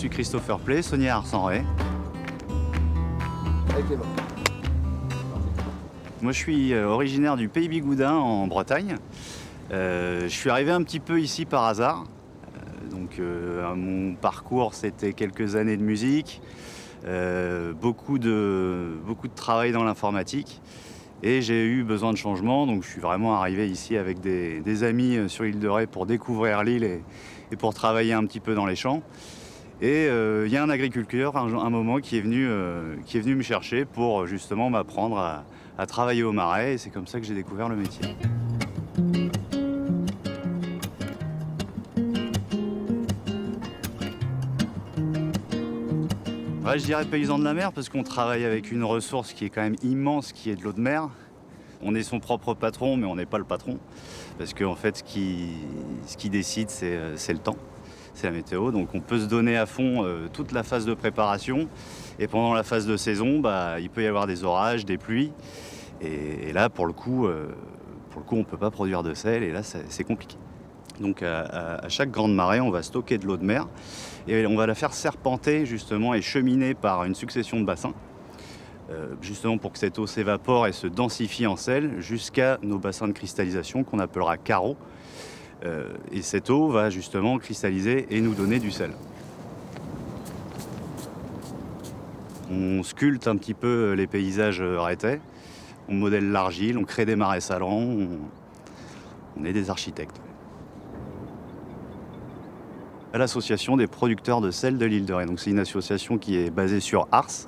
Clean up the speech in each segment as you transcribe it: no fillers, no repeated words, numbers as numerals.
suis Christopher Play, saunier à Arsenray. Avec les mains. Moi je suis originaire du Pays Bigoudin en Bretagne. Je suis arrivé un petit peu ici par hasard. Mon parcours c'était quelques années de musique, beaucoup de travail dans l'informatique. Et j'ai eu besoin de changement, donc je suis vraiment arrivé ici avec des amis sur l'île de Ré pour découvrir l'île et pour travailler un petit peu dans les champs. Et il y a un agriculteur, un moment, qui est venu me chercher pour justement m'apprendre à travailler au marais. Et c'est comme ça que j'ai découvert le métier. Ouais, je dirais paysan de la mer parce qu'on travaille avec une ressource qui est quand même immense, qui est de l'eau de mer. On est son propre patron, mais on n'est pas le patron. Parce qu'en fait, ce qui décide, c'est le temps, c'est la météo. Donc on peut se donner à fond toute la phase de préparation. Et pendant la phase de saison, il peut y avoir des orages, des pluies. Et là, pour le coup, on ne peut pas produire de sel. Et là, c'est compliqué. Donc à chaque grande marée, on va stocker de l'eau de mer. Et on va la faire serpenter justement et cheminer par une succession de bassins. Justement pour que cette eau s'évapore et se densifie en sel jusqu'à nos bassins de cristallisation qu'on appellera carreaux. Et cette eau va justement cristalliser et nous donner du sel. On sculpte un petit peu les paysages rétais, on modèle l'argile, on crée des marais salants, on est des architectes. À l'association des producteurs de sel de l'île de Ré. Donc c'est une association qui est basée sur Ars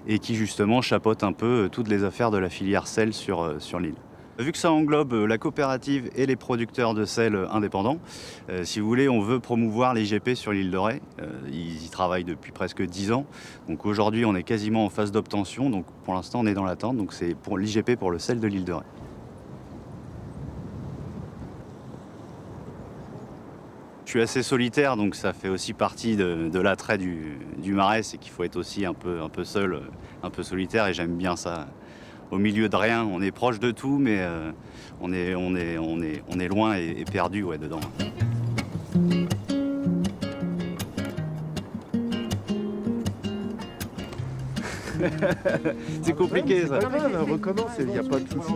et qui justement chapeaute un peu toutes les affaires de la filière sel sur l'île. Vu que ça englobe la coopérative et les producteurs de sel indépendants, si vous voulez, on veut promouvoir l'IGP sur l'île de Ré. Ils y travaillent depuis presque 10 ans. Donc aujourd'hui, on est quasiment en phase d'obtention. Donc pour l'instant, on est dans l'attente. Donc c'est pour l'IGP pour le sel de l'île de Ré. Je suis assez solitaire, donc ça fait aussi partie de l'attrait du marais, c'est qu'il faut être aussi un peu seul, un peu solitaire, et j'aime bien ça. Au milieu de rien, on est proche de tout, mais on est loin et perdu dedans. C'est compliqué ça. On recommence, il n'y a pas de souci.